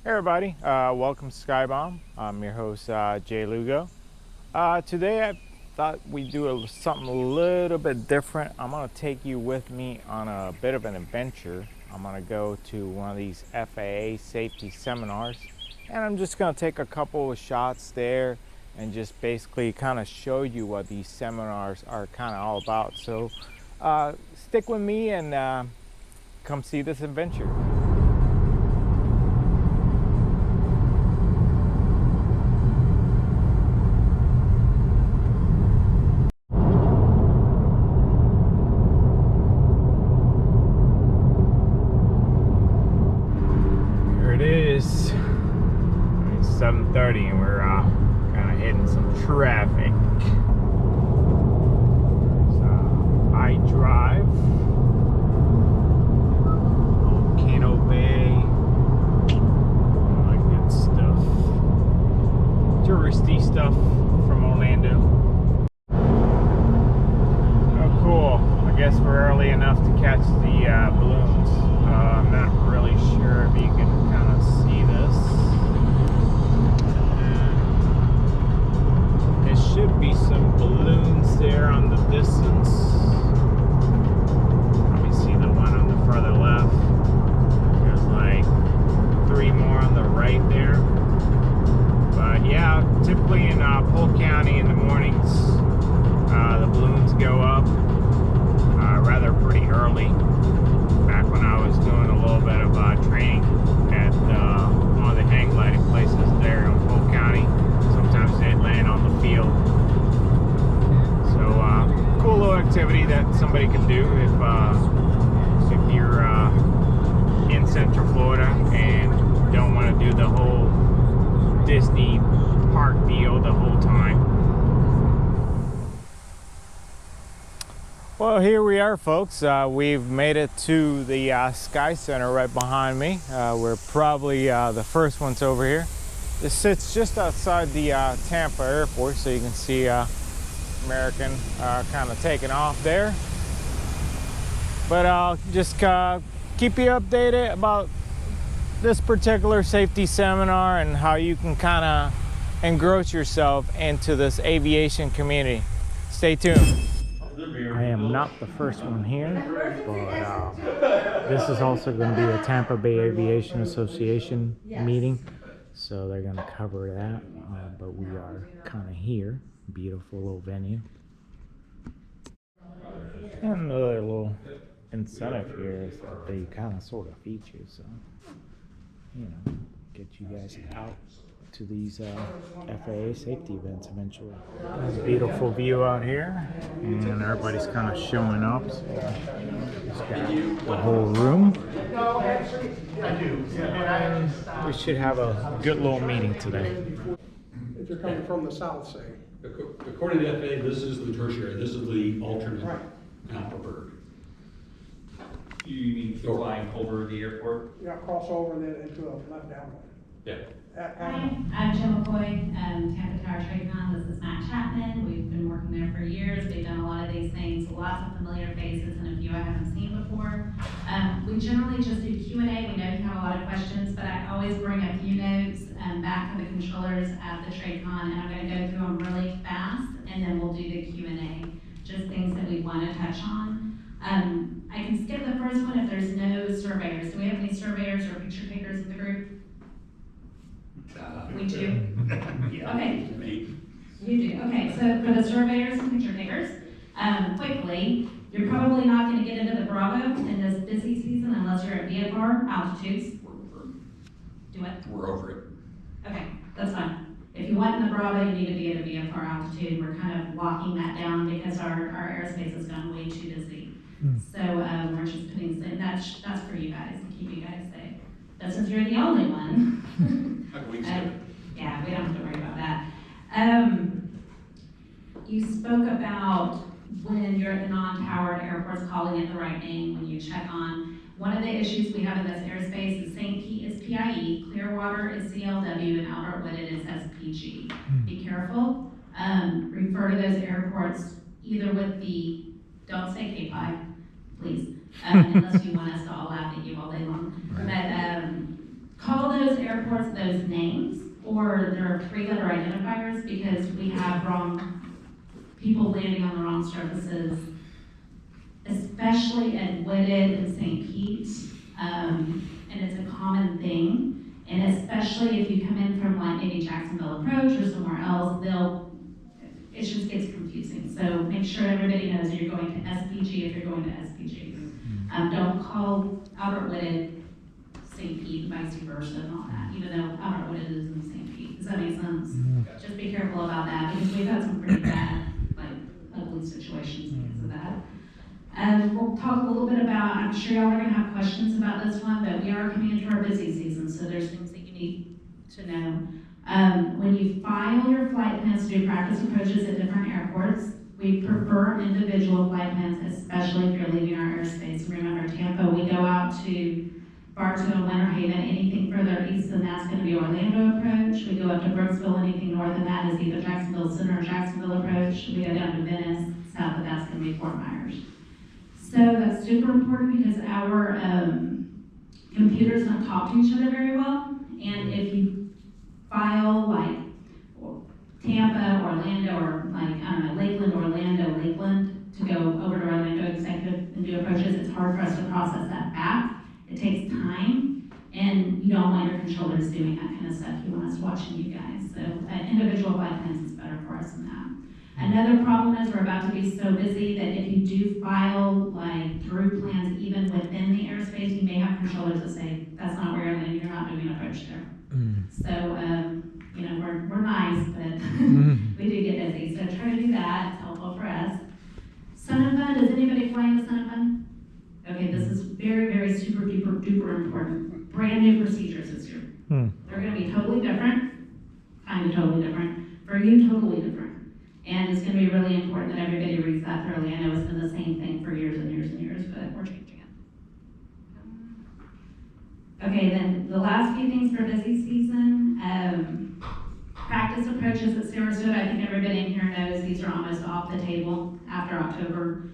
Hey everybody, welcome to Skybomb. I'm your host, Jay Lugo. Today I thought we'd do something a little bit different. I'm going to take you with me on a bit of an adventure. I'm going to go to one of these FAA safety seminars, and I'm just going to take a couple of shots there and just basically kind of show you what these seminars are kind of all about. So stick with me and come see this adventure. It's 7:30 and we're kind of hitting some traffic. I drive Volcano Bay, all that good stuff, touristy stuff from Orlando. Oh cool, I guess we're early enough to catch the balloons. I'm not really sure if you can kind of see this. There should be some balloons there on the distance. Let me see the one on the further left. There's like 3 more on the right there. But yeah, typically in Polk County in the mornings, the balloons go up rather pretty early. Back when I was doing a little bit of training at one of the hang gliding places there in Polk County, sometimes they'd land on the field. So cool little activity that somebody can do if you're in Central Florida and don't want to do the whole Disney park deal the whole time. Well, here we are, folks. We've made it to the Sky Center right behind me. We're probably the first ones over here. This sits just outside the Tampa airport, so you can see American kind of taking off there. But I'll just keep you updated about this particular safety seminar and how you can kind of engross yourself into this aviation community. Stay tuned. I am not the first one here, but this is also going to be a Tampa Bay Aviation Association meeting, so they're going to cover that, but we are kind of here. Beautiful little venue. And another little incentive here is that they kind of sort of feature, so, you know, get you guys out to these FAA safety events eventually. There's a beautiful view out here, and everybody's kind of showing up. So just got the whole room. And we should have a good little meeting today. If you're coming from the south, say. According to FAA, this is the tertiary, this is the alternate Tampa bird. You mean flying over the airport? Yeah, cross over and then into a left down one. Yeah. Hi, I'm Jim McCoy, Tampa Tracon. This is Matt Chapman. We've been working there for years. We've done a lot of these things, lots of familiar faces, and a few I haven't seen before. We generally just do Q&A. We know you have a lot of questions, but I always bring a few notes back from the controllers at the Tracon, and I'm going to go through them really fast, and then we'll do the Q&A, just things that we want to touch on. I can skip the first one if there's no surveyors. Do we have any surveyors or picture takers in the group? We do? Yeah. Okay. You do. Okay, so for the surveyors and picture takers, quickly, you're probably not going to get into the Bravo in this busy season unless you're at VFR altitudes. Do what? We're over it. Okay, that's fine. If you want in the Bravo, you need to be at a VFR altitude. We're kind of locking that down because our airspace has gone way too busy. So we're just putting, that's for you guys, to keep you guys safe. But since you're the only one, yeah, we don't have to worry about that. You spoke about when you're at the non-towered airports, calling it the right name when you check on. One of the issues we have in this airspace is St. Pete is PIE, Clearwater is CLW, and Albert Whitted is SPG. Be careful. Refer to those airports either with the, don't say KPI, please, unless you want us to all laugh at you all day long. But call those those airports those names, or there are three-letter identifiers, because we have people landing on the wrong surfaces, especially at Whitted and St. Pete, and it's a common thing. And especially if you come in from like maybe Jacksonville Approach or somewhere else, it just gets confusing. So make sure everybody knows that you're going to SPG if you're going to SPG. Don't call Albert Whitted St. Pete, vice versa, and all that, even though Albert Whitted is in St. Pete. Does that make sense? Just be careful about that, because we've had some pretty bad, like, ugly situations because of that. We'll talk a little bit about, I'm sure y'all are gonna have questions about this one, but we are coming into our busy season, so there's things that you need to know. When you file your flight plans to do practice approaches at different airports, we prefer individual flight plans, especially if you're leaving our airspace. Remember, Tampa, we go out to Bartow and Winter Haven. Anything further east than that's going to be Orlando approach. We go up to Brooksville. Anything north than that is either Jacksonville Center or Jacksonville approach. We go down to Venice. South of that's going to be Fort Myers. So that's super important, because our computers don't talk to each other very well. And if you file like Tampa, Orlando, or like, I don't know, Lakeland, Orlando, Lakeland, to go over to Orlando executive and do approaches, it's hard for us to process that back. It takes time, and you don't want your controllers doing that kind of stuff. You want us watching you guys. So individual flight plans is better for us than that. Another problem is we're about to be so busy that if you do file like through plans even within the airspace, you may have controllers that say, that's not where you're landing, you're not doing an approach there. So, you know, we're nice, but we do get busy. So try to do that, it's helpful for us. Sun and Fun, does anybody fly into Sun and Fun? Okay, this is very, very super duper duper important. Brand new procedures this year. They're gonna be totally different, kind of totally different. For you, totally different. And it's gonna be really important that everybody reads that thoroughly. I know it's been the same thing for years and years and years, but we're changing it. Okay, then the last few things for busy season, practice approaches at Sarasota. I think everybody in here knows these are almost off the table after October.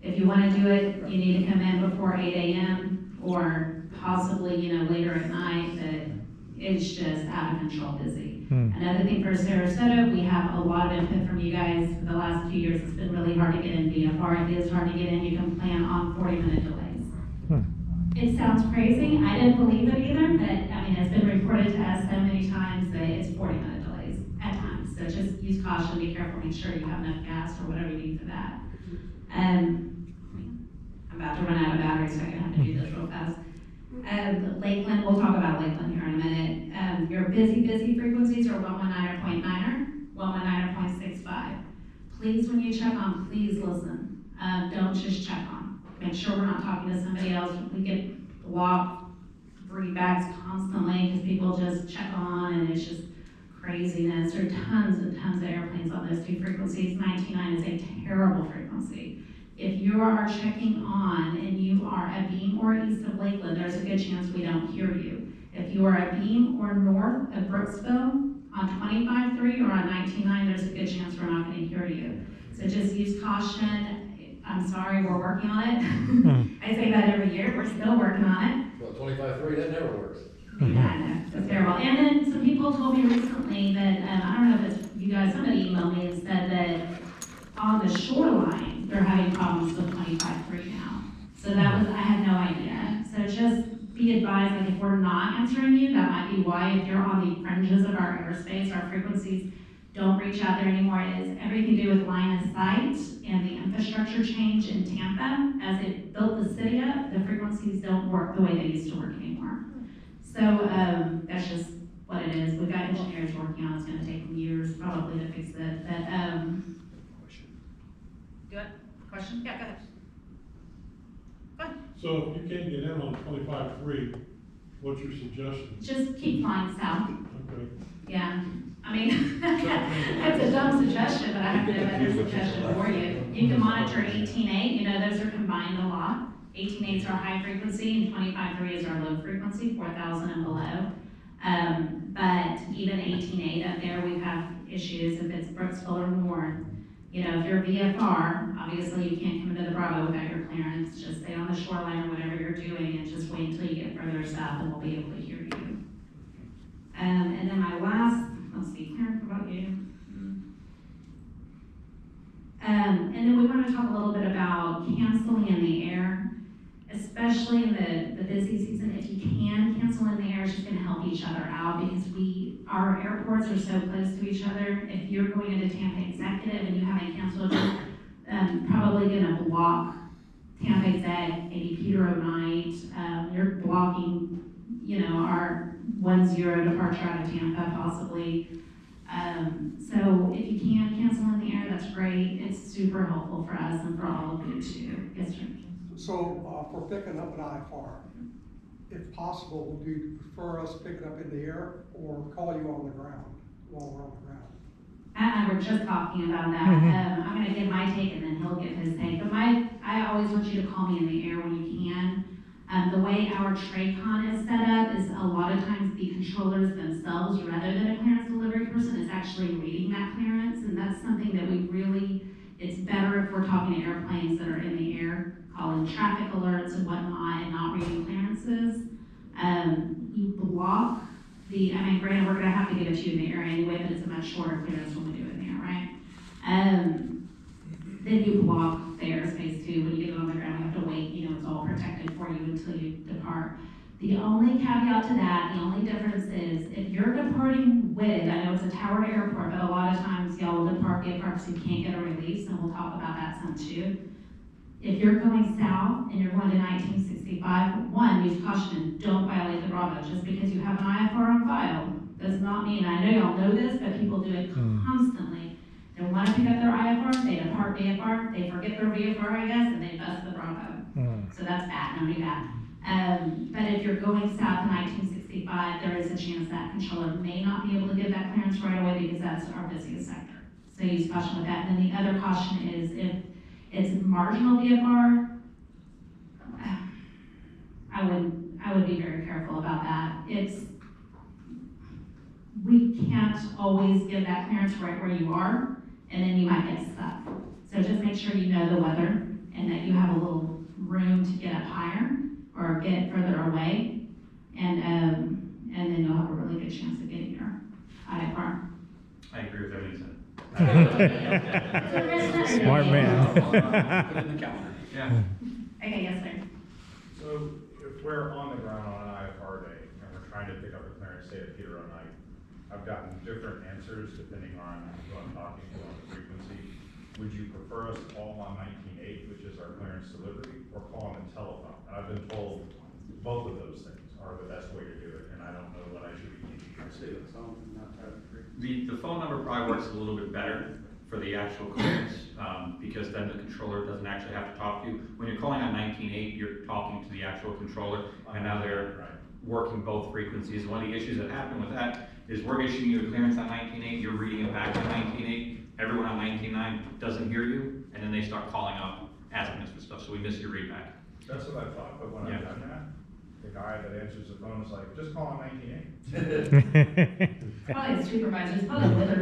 If you want to do it, you need to come in before 8 a.m. or possibly, you know, later at night, but it's just out of control busy. Another thing for Sarasota, we have a lot of input from you guys for the last few years. It's been really hard to get in VFR. It is hard to get in. You can plan on 40-minute delays. It sounds crazy. I didn't believe it either, but I mean, it's been reported to us so many times that it's 40-minute delays at times. So just use caution, be careful, make sure you have enough gas or whatever you need for that. I'm about to run out of battery, so I can have to do this real fast. Lakeland, we'll talk about Lakeland here in a minute. Your busy frequencies are 119.9er, 119.65. Please, when you check on, please listen. Don't just check on. Make sure we're not talking to somebody else. We get blocked readbacks constantly because people just check on, and it's just craziness. There are tons and tons of airplanes on those two frequencies. 99 is a terrible frequency. If you are checking on and you are a beam or east of Lakeland, there's a good chance we don't hear you. If you are a beam or north of Brooksville on 25.3 or on 19.9, there's a good chance we're not going to hear you. So just use caution. I'm sorry, we're working on it. I say that every year, we're still working on it. Well, 25.3, that never works. Yeah, I know, it's terrible. And then some people told me recently that, I don't know if it's you guys, somebody emailed me and said that on the shoreline, they're having problems with 25.3 now. So that was, I had no idea. So just be advised, like if we're not answering you, that might be why. If you're on the fringes of our airspace, our frequencies don't reach out there anymore. It is everything to do with line of sight and the infrastructure change in Tampa. As it built the city up, the frequencies don't work the way they used to work anymore. So that's just what it is. We've got engineers working on it. It's going to take them years probably to fix it. But do it. Question? Yeah, go ahead. Go ahead. So if you can't get in on 25.3, what's your suggestion? Just keep flying south. Okay. Yeah. I mean, that's a dumb suggestion, but I have no better suggestion for you. You can monitor 18.8. You know, those are combined a lot. 18.8 is our high frequency, and 25.3 is our low frequency, 4,000 and below. But even 18.8 up there, we have issues if it's Brooksville or north. You know, if you're VFR, obviously you can't come into the Bravo without your clearance. Just stay on the shoreline or whatever you're doing, and just wait until you get further south, and we'll be able to hear you. canceling in the air, especially in the busy season, if you can cancel in the air, it's just gonna help each other out because our airports are so close to each other. If you're going into Tampa Executive and you haven't canceled, you're probably gonna block Tampa Exec, maybe Peter O'Knight, you're blocking, our 1-0 departure out of Tampa possibly. So if you can cancel in the air, that's great. It's super helpful for us and for all of you too. Yes, sir. So, for picking up an IFR, if possible, would you prefer us pick it up in the air or call you on the ground while we're on the ground? Matt and I were just talking about that. I'm gonna give my take and then he'll give his take. But I always want you to call me in the air when you can. The way our Tracon is set up is a lot of times the controllers themselves, rather than a clearance delivery person, is actually reading that clearance. And that's something that it's better if we're talking to airplanes that are in the air, calling traffic alerts and whatnot and not reading clearances. You block granted, we're gonna have to give it to you in the air anyway, but it's a much shorter clearance when we do it in the air, right? Then you block the airspace too. When you get it on the ground, you have to wait, it's all protected for you until you depart. The only caveat to that, the only difference is if you're departing with, I know it's a towered airport, but a lot of times y'all will depart because you can't get a release, and we'll talk about that some too. If you're going south and you're going to 1965, one, use caution and don't violate the Bravo. Just because you have an IFR on file does not mean, I know y'all know this, but people do it constantly. They want to pick up their IFR, they depart VFR, they forget their VFR, I guess, and they bust the Bravo. So that's bad, no, bad. But if you're going south in 1965, there is a chance that controller may not be able to give that clearance right away because that's our busiest sector. So use caution with that. And then the other caution is if it's marginal VFR, I would be very careful about that. We can't always give that clearance right where you are, and then you might get stuck. So just make sure you know the weather and that you have a little room to get up higher or get further away, and then you'll have a really good chance of getting your IFR. I agree with everything Smart man. Put it in the calendar. Yeah. Okay, yes, sir. So if we're on the ground on an IFR day and we're trying to pick up a clearance, say at Peter O'Knight, I've gotten different answers depending on who I'm talking to on the frequency. Would you prefer us to call on 19.8, which is our clearance delivery, or call on the telephone? And I've been told both of those things are the best way to do it, and I don't know what I should be thinking. The phone number probably works a little bit better for the actual clearance, because then the controller doesn't actually have to talk to you. When you're calling on 19.8, you're talking to the actual controller, and now they're working both frequencies. One of the issues that happen with that is we're issuing you a clearance on 19.8, you're reading it back on 19.8, everyone on 19.9 doesn't hear you, and then they start calling up, asking us for stuff, so we miss your read back. That's what I thought, but when I've done that, the guy that answers the phone is like, just call on 19.8. Probably the supervisor, it's probably with her.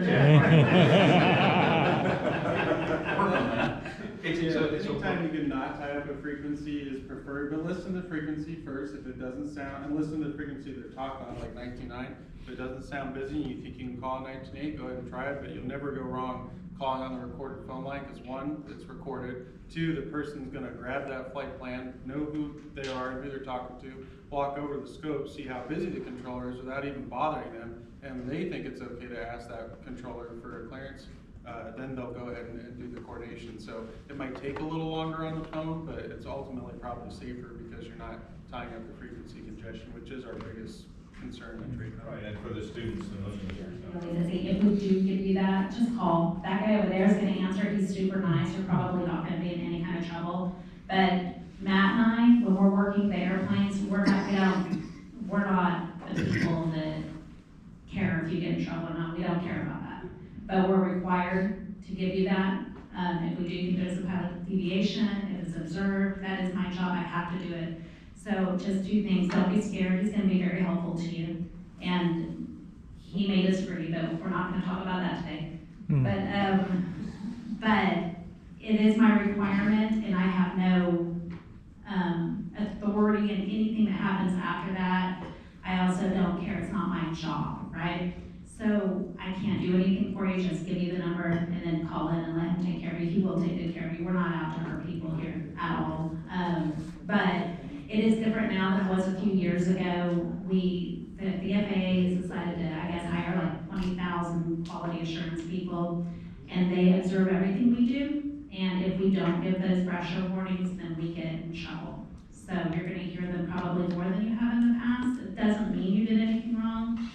Anytime you can not tie up a frequency is preferred, but listen to the frequency first. If it doesn't sound, and listen to the frequency they're talking on, like 19.9. If it doesn't sound busy and you think you can call 19.8, go ahead and try it, but you'll never go wrong calling on the recorded phone line, because one, it's recorded. Two, the person's gonna grab that flight plan, know who they are and who they're talking to, walk over the scope, see how busy the controller is without even bothering them, and they think it's okay to ask that controller for a clearance, then they'll go ahead and do the coordination. So it might take a little longer on the phone, but it's ultimately probably safer because you're not tying up the frequency congestion, which is our biggest concern in Tracon. Right, and for the students and listeners. If we do give you that, just call. That guy over there is gonna answer, he's super nice, you're probably not gonna be in any kind of trouble. But Matt and I, when we're working the airplanes, we're not the people that care if you get in trouble or not, we don't care about that. But we're required to give you that. If we do think there's a pilot deviation, if it's observed, that is my job, I have to do it. So just two things, don't be scared, he's gonna be very helpful to you. And he may disagree, but we're not gonna talk about that today. But it is my requirement, and I have no authority in anything that happens after that. I also don't care, it's not my job, right? So I can't do anything for you, just give you the number and then call in and let him take care of you. He will take good care of you. We're not out to hurt people here at all. But it is different now than it was a few years ago. The FAA has decided to, I guess, hire like 20,000 quality assurance people, and they observe everything we do. And if we don't give those pressure warnings, then we get in trouble. So you're gonna hear them probably more than you have in the past. It doesn't mean you did anything wrong,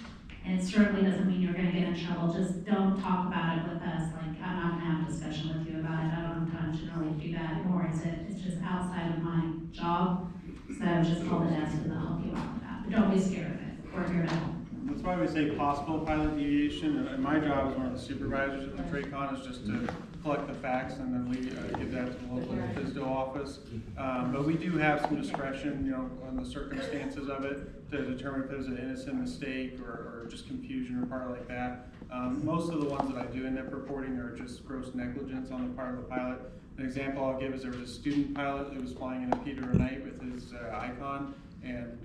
and it certainly doesn't mean you're gonna get in trouble. Just don't talk about it with us. Like, I'm not gonna have a discussion with you about it. I don't have time to generally do that, nor is it. It's just outside of my job. So just call the desk and they'll help you out with that. But don't be scared of it. We're here to help. That's why we say possible pilot deviation, and my job as one of the supervisors at the Tracon is just to collect the facts, and then we give that to the local FSDO office. But we do have some discretion, you know, on the circumstances of it to determine if there's an innocent mistake or just confusion or part like that. Most of the ones that I do end up reporting are just gross negligence on the part of the pilot. An example I'll give is there was a student pilot who was flying in a Peter O'Night with his Icon, and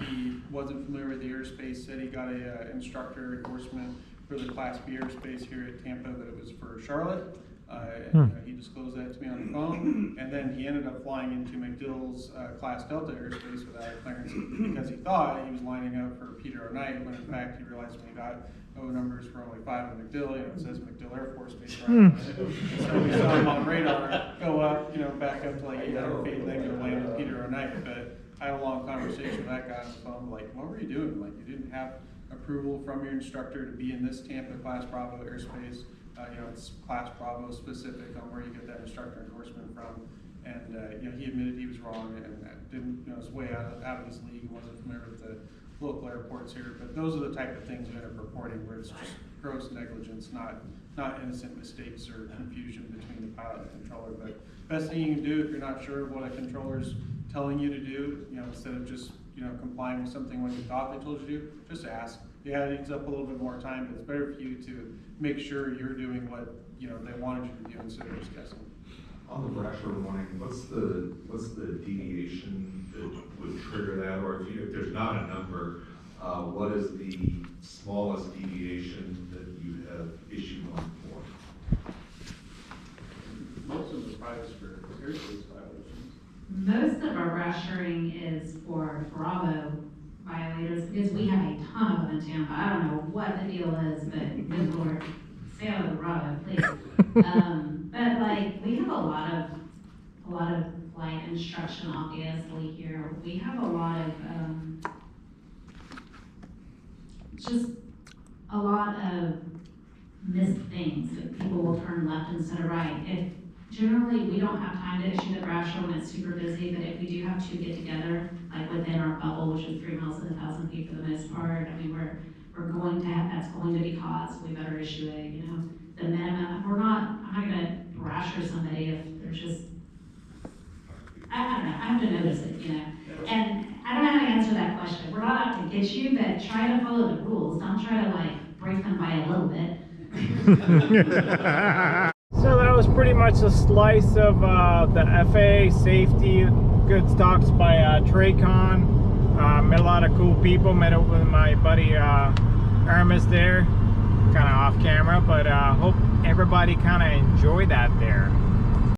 he wasn't familiar with the airspace, said he got a instructor endorsement for the Class B airspace here at Tampa, that it was for Charlotte. He disclosed that to me on the phone, and then he ended up flying into McDill's Class Delta airspace without a clearance because he thought he was lining up for Peter O'Night, when in fact he realized when he got O numbers for only 5 on McDill, you know, it says McDill Air Force Base right on it. So we saw him on radar go up, you know, back up to like 800 feet, then go land at Peter O'Night. But I had a long conversation with that guy on the phone, like, what were you doing? Like, you didn't have approval from your instructor to be in this Tampa Class Bravo airspace. You know, it's Class Bravo specific on where you get that instructor endorsement from. And, you know, he admitted he was wrong and didn't, you know, was way out of his league, wasn't familiar with the local airports here. But those are the type of things we end up reporting where it's just gross negligence, not innocent mistakes or confusion between the pilot and controller. But best thing you can do if you're not sure of what a controller's telling you to do, you know, instead of just, you know, complying with something when you thought they told you to do, just ask. Yeah, it eats up a little bit more time, but it's better for you to make sure you're doing what, you know, they wanted you to do instead of just guessing. On the pressure warning, what's the deviation that would trigger that, or if there's not a number, what is the smallest deviation that you have issued one for? Most of the pilots for airspace violations. Most of our rushing is for Bravo violators, because we have a ton of them in Tampa. I don't know what the deal is, but good Lord, stay out of the Bravo, please. But like, we have a lot of flight instruction, obviously, here. We have a lot of, just a lot of missed things, that people will turn left instead of right. Generally, we don't have time to issue the brochure when it's super busy, but if we do have to get together, like within our bubble, which is 3 miles and 1,000 feet for the most part, I mean, we're going to have, that's going to be caused, we better issue it, you know. The minimum, I'm not gonna brochure somebody if there's just, I don't know, I have to notice it, you know. And I don't know how to answer that question. We're not out to get you, but try to follow the rules. Don't try to like break them by a little bit. So that was pretty much a slice of the FAASafety good talks by Tracon. Met a lot of cool people. Met up with my buddy Hermes there, kind of off camera, but hope everybody kind of enjoyed that there.